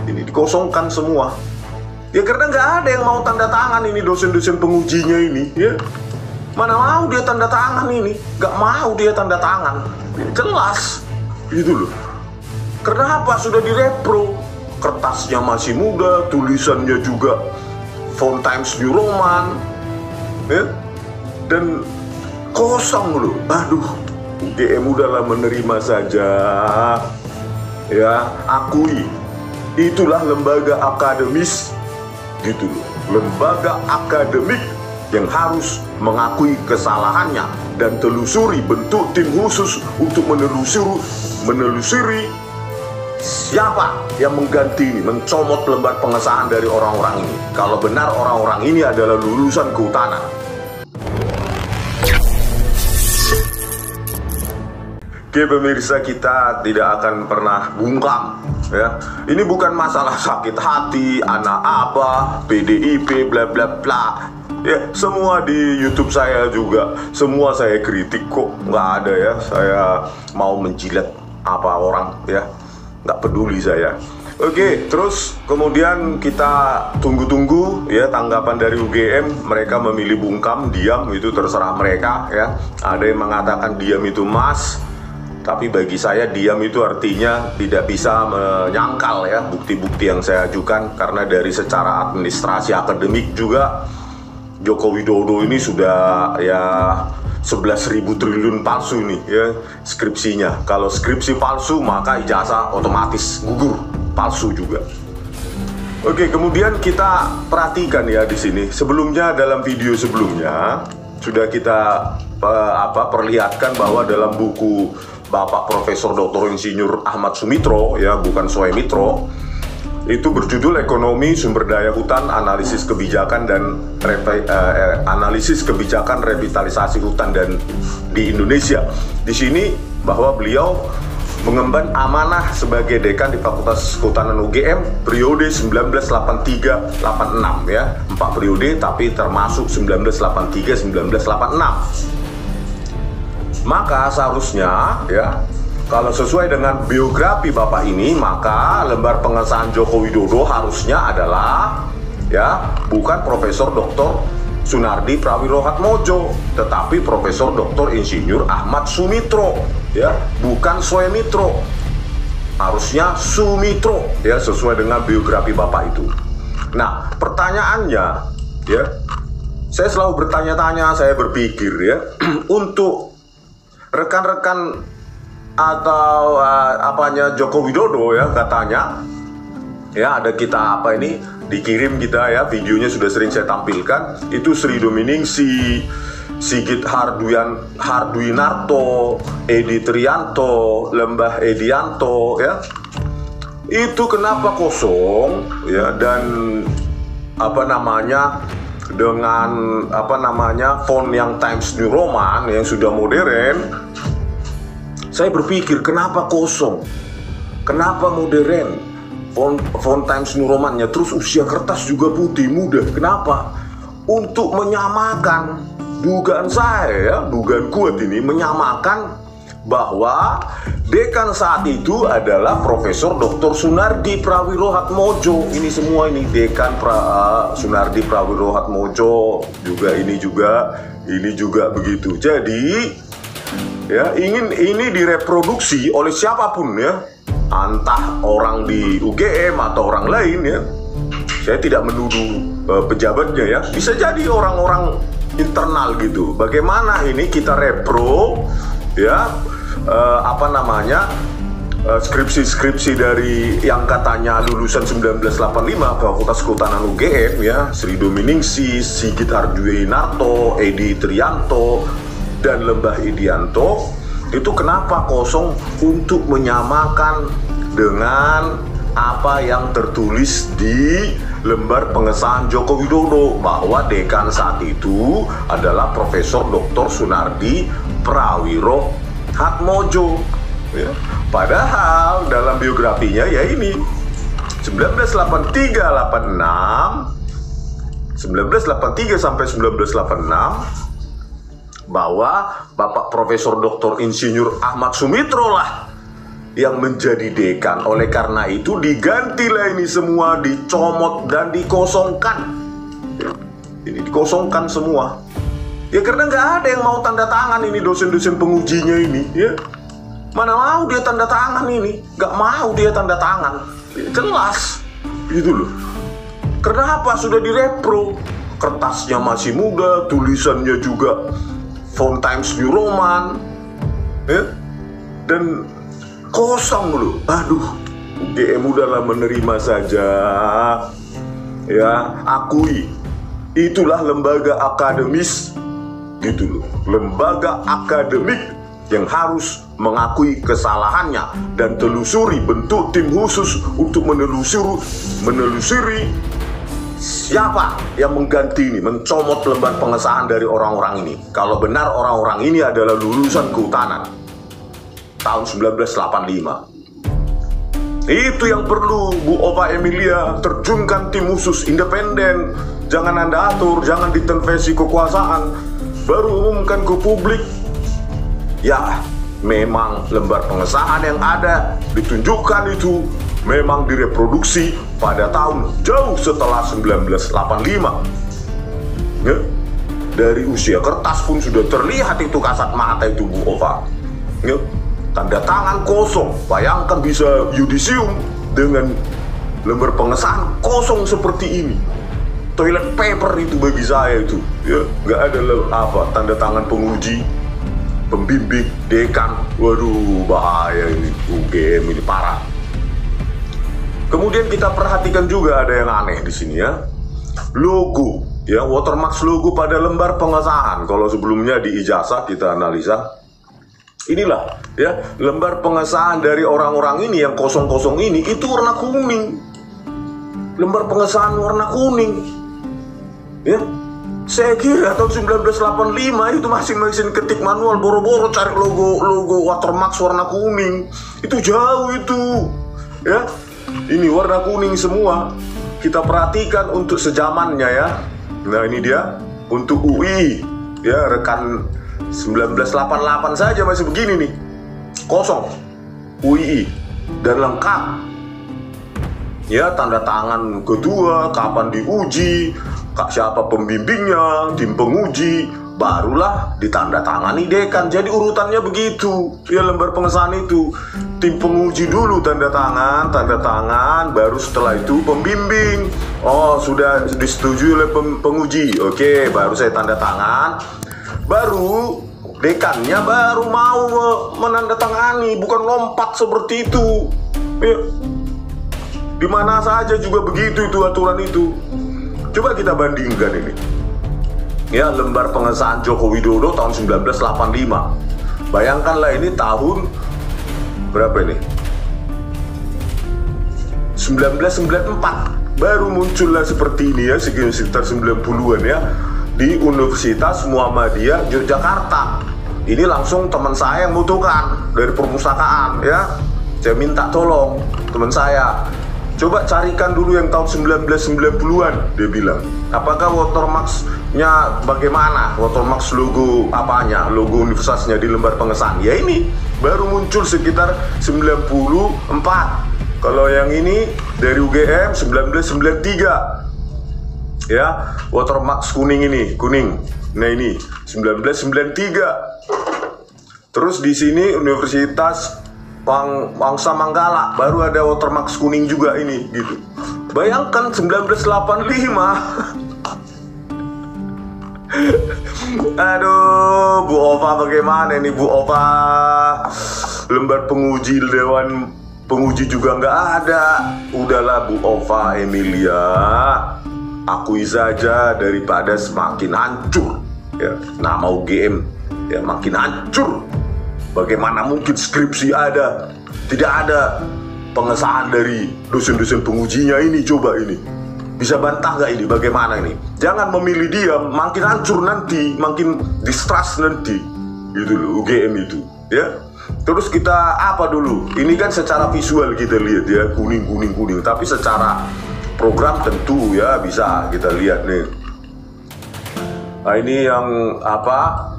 ini dikosongkan semua. Ya karena nggak ada yang mau tanda tangan ini dosen-dosen pengujinya ini, ya. Mana mau dia tanda tangan ini? Nggak mau dia tanda tangan. Jelas, gitu loh. Kenapa? Sudah direpro. Kertasnya masih muda, tulisannya juga font Times New Roman, ya. Dan kosong loh. Aduh, UGM udahlah menerima saja. Ya, akui. Itulah lembaga akademis. Gitu loh, lembaga akademik yang harus mengakui kesalahannya dan telusuri, bentuk tim khusus untuk menelusuri siapa yang mengganti ini, mencomot lembar pengesahan dari orang-orang ini. Kalau benar orang-orang ini adalah lulusan kehutanan. Oke pemirsa, kita tidak akan pernah bungkam, ya. Ini bukan masalah sakit hati, anak abah, PDIP, bla bla bla. Ya, semua di YouTube saya juga, semua saya kritik kok. Nggak ada ya, saya mau menjilat apa orang, ya. Nggak peduli saya. Oke, terus kemudian kita tunggu-tunggu ya tanggapan dari UGM. Mereka memilih bungkam, diam, itu terserah mereka, ya. Ada yang mengatakan diam itu emas. Tapi bagi saya diam itu artinya tidak bisa menyangkal ya bukti-bukti yang saya ajukan. Karena dari secara administrasi akademik juga Joko Widodo ini sudah ya 11.000 triliun palsu nih ya skripsinya. Kalau skripsi palsu maka ijazah otomatis gugur, palsu juga. Oke, kemudian kita perhatikan ya di sini. Sebelumnya dalam video sebelumnya sudah kita perlihatkan bahwa dalam buku Bapak Profesor Dr. Insinyur Ahmad Sumitro, ya bukan Soemitro, itu berjudul Ekonomi Sumber Daya Hutan, Analisis Kebijakan dan Analisis Kebijakan Revitalisasi Hutan dan di Indonesia. Di sini bahwa beliau mengemban amanah sebagai dekan di Fakultas Kehutanan UGM periode 1983-86 ya, 4 periode tapi termasuk 1983-1986. Maka seharusnya ya kalau sesuai dengan biografi Bapak ini, maka lembar pengesahan Joko Widodo harusnya adalah ya bukan Profesor Dr. Sunardi Prawiro Hatmojo, tetapi Profesor Dr. Insinyur Ahmad Sumitro, ya bukan Soemitro. Harusnya Sumitro ya sesuai dengan biografi Bapak itu. Nah, pertanyaannya ya, saya selalu bertanya-tanya, saya berpikir ya untuk rekan-rekan atau Joko Widodo ya katanya ya ada kita dikirim kita ya, videonya sudah sering saya tampilkan, itu Sri Dominingsi, Sigit Hardwinarto, Edi Trianto, Lembah Edianto ya, itu kenapa kosong ya, dan dengan font yang Times New Roman yang sudah modern. Saya berpikir kenapa kosong, kenapa modern, font Times New Romannya, terus usia kertas juga putih muda. Kenapa? Untuk menyamakan, dugaan saya ya, dugaan kuat ini menyamakan bahwa dekan saat itu adalah Profesor Dr. Sunardi Prawiro Hatmojo. Ini semua ini dekan Sunardi Prawiro Hatmojo ini juga begitu. Jadi ya ini direproduksi oleh siapapun ya, entah orang di UGM atau orang lain ya. Saya tidak menuduh pejabatnya ya, bisa jadi orang-orang internal gitu. Bagaimana ini kita repro ya skripsi-skripsi dari yang katanya lulusan 1985 Fakultas Kehutanan UGM ya, Sri Dominingsi, Sigit Hardwinarto, Edi Trianto dan Lembah Edianto, itu kenapa kosong untuk menyamakan dengan apa yang tertulis di lembar pengesahan Joko Widodo bahwa dekan saat itu adalah Profesor Dr. Sunardi Prawiro Hatmojo ya. Padahal dalam biografinya ya ini 1983 sampai 1986 bahwa Bapak Profesor Dr. Insinyur Ahmad Sumitro lah yang menjadi dekan. Oleh karena itu digantilah ini semua, dicomot dan dikosongkan. Ini dikosongkan semua. Ya karena nggak ada yang mau tanda tangan ini dosen-dosen pengujinya ini, ya. Mana mau dia tanda tangan ini? Nggak mau dia tanda tangan. Jelas, gitu loh. Kenapa? Sudah direpro. Kertasnya masih muda, tulisannya juga font Times New Roman, ya. Dan kosong loh. Aduh, UGM udahlah menerima saja. Ya, akui. Itulah lembaga akademis, gitu loh. Lembaga akademik yang harus mengakui kesalahannya dan telusuri, bentuk tim khusus untuk menelusuri siapa yang mengganti ini, mencomot lembar pengesahan dari orang-orang ini. Kalau benar orang-orang ini adalah lulusan kehutanan tahun 1985. Itu yang perlu Bu Ova Emilia, terjunkan tim khusus independen. Jangan Anda atur, jangan ditenvesi kekuasaan, baru umumkan ke publik. Ya, memang lembar pengesahan yang ada ditunjukkan itu memang direproduksi pada tahun jauh setelah 1985. Ya, dari usia kertas pun sudah terlihat itu kasat mata itu Bu Ova. Ya, tanda tangan kosong. Bayangkan bisa yudisium dengan lembar pengesahan kosong seperti ini. Toilet paper itu bagi saya itu, ya, nggak ada tanda tangan penguji, pembimbing, dekan. Waduh, bahaya ini, UGM ini parah. Kemudian kita perhatikan juga ada yang aneh di sini, ya. Logo, ya, watermark logo pada lembar pengesahan. Kalau sebelumnya di ijazah kita analisa, inilah, ya, lembar pengesahan dari orang-orang ini yang kosong-kosong ini itu warna kuning. Lembar pengesahan warna kuning. Ya, saya kira tahun 1985 itu masih mesin ketik manual, boro-boro cari logo watermark warna kuning. Itu jauh itu, ya. Ini warna kuning semua. Kita perhatikan untuk sejamannya, ya. Nah, ini dia untuk UI, ya, rekan 1988 saja masih begini nih, kosong UI dan lengkap. Ya, tanda tangan kedua, kapan diuji, siapa pembimbingnya, tim penguji, barulah ditandatangani dekan. Jadi urutannya begitu, ya, lembar pengesahan itu. Tim penguji dulu tanda tangan, baru setelah itu pembimbing. Oh, sudah disetujui oleh penguji. Oke, baru saya tanda tangan. Baru dekannya baru mau menandatangani, bukan lompat seperti itu. Ya. Di mana saja juga begitu itu aturan itu. Coba kita bandingkan ini. Ya, lembar pengesahan Joko Widodo tahun 1985. Bayangkanlah ini tahun berapa ini? 1994. Baru muncullah seperti ini, ya, sekitar 90-an, ya, di Universitas Muhammadiyah Yogyakarta. Ini langsung teman saya yang membutuhkan dari perpustakaan, ya. Saya minta tolong teman saya, coba carikan dulu yang tahun 1990-an, dia bilang. Apakah watermark-nya bagaimana? Watermark logo apanya? Logo universitasnya di lembar pengesahan. Ya ini, baru muncul sekitar 94. Kalau yang ini dari UGM 1993. Ya, watermark kuning ini, kuning. Nah ini 1993. Terus di sini Universitas Bangsa Manggala baru ada watermark kuning juga ini, gitu. Bayangkan 1985. Aduh, Bu Ova bagaimana ini Bu Ova? Lembar penguji Dewan Penguji juga nggak ada. Udahlah Bu Ova Emilia, akui saja daripada semakin hancur, ya, nama UGM, ya, makin hancur. Bagaimana mungkin skripsi ada, tidak ada pengesahan dari dosen-dosen pengujinya ini? Coba ini, bisa bantah nggak ini? Bagaimana ini? Jangan memilih dia, makin hancur nanti, makin distrust nanti, gitu loh UGM itu, ya. Terus kita apa dulu? Ini kan secara visual kita lihat, ya, kuning. Tapi secara program tentu, ya, bisa kita lihat nih. Nah, ini yang apa?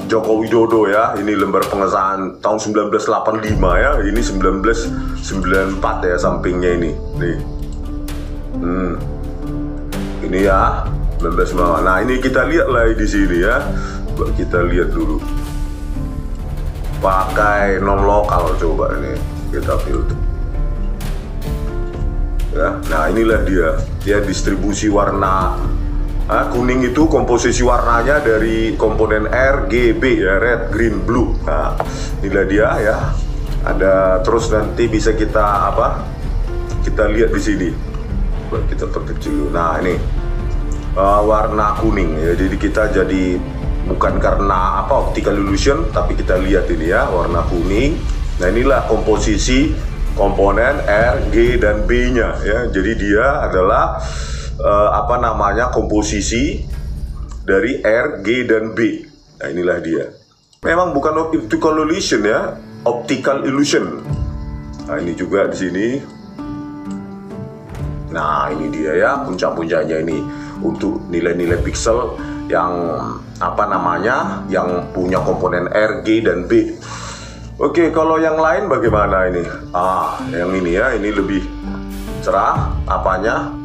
Joko Widodo ya. Ini lembar pengesahan tahun 1985 ya. Ini 1994 ya sampingnya ini. Nih. Ini ya 1995. Nah, ini kita lihat lah di sini ya. Kita lihat dulu. Pakai non lokal coba ini kita filter. Ya, nah inilah dia distribusi warna kuning itu komposisi warnanya dari komponen RGB ya, red, green, blue. Nah, inilah dia ya. Ada terus nanti bisa kita kita lihat di sini. Kita perkecil. Nah, ini warna kuning ya. Jadi kita jadi bukan karena optical illusion, tapi kita lihat ini ya, warna kuning. Nah, inilah komposisi komponen R, G, dan B-nya ya. Jadi dia adalah komposisi dari R, G, dan B. Nah, inilah dia. Memang bukan optical illusion ya, optical illusion. Nah, ini juga di sini. Nah, ini dia ya, puncak-puncaknya ini untuk nilai-nilai pixel yang yang punya komponen R, G, dan B. Oke, kalau yang lain bagaimana ini? Yang ini ya, ini lebih cerah apanya?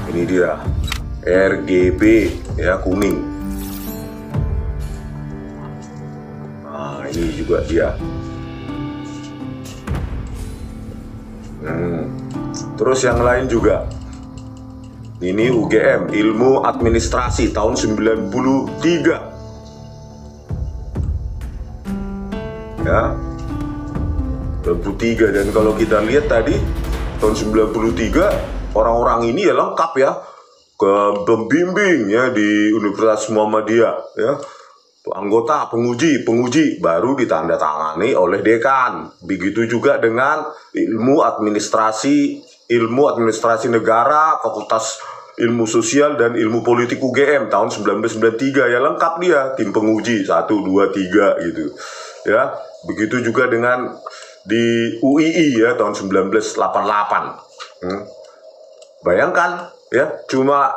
Ini dia RGB ya, kuning. Ini juga dia. Terus yang lain juga. Ini UGM, Ilmu Administrasi tahun 93. Ya. 93, dan kalau kita lihat tadi tahun 93 orang-orang ini ya lengkap ya, ke pembimbing ya di Universitas Muhammadiyah ya. Anggota penguji baru ditandatangani oleh dekan. Begitu juga dengan ilmu administrasi negara, Fakultas Ilmu Sosial dan Ilmu Politik UGM tahun 1993 ya, lengkap dia, tim penguji 1, 2, 3 gitu ya. Begitu juga dengan di UII ya tahun 1988. Bayangkan ya, cuma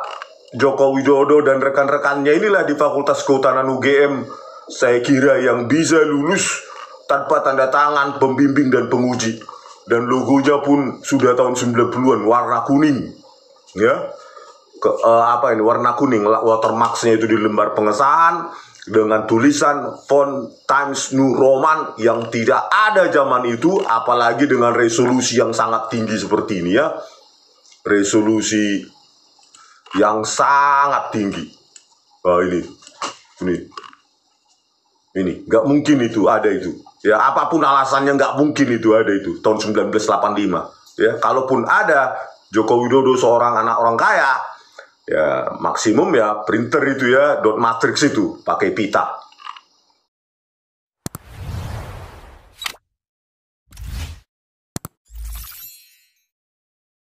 Joko Widodo dan rekan-rekannya inilah di Fakultas Kehutanan UGM, saya kira, yang bisa lulus tanpa tanda tangan pembimbing dan penguji. Dan logonya pun sudah tahun 90-an, warna kuning. Ya. Warna kuning, watermarksnya itu di lembar pengesahan dengan tulisan font Times New Roman yang tidak ada zaman itu, apalagi dengan resolusi yang sangat tinggi seperti ini ya. Resolusi yang sangat tinggi. Ini nggak mungkin itu ada itu ya, apapun alasannya nggak mungkin itu ada itu tahun 1985 ya. Kalaupun ada, Joko Widodo seorang anak orang kaya ya, maksimum ya printer itu ya, dot matrix itu pakai pita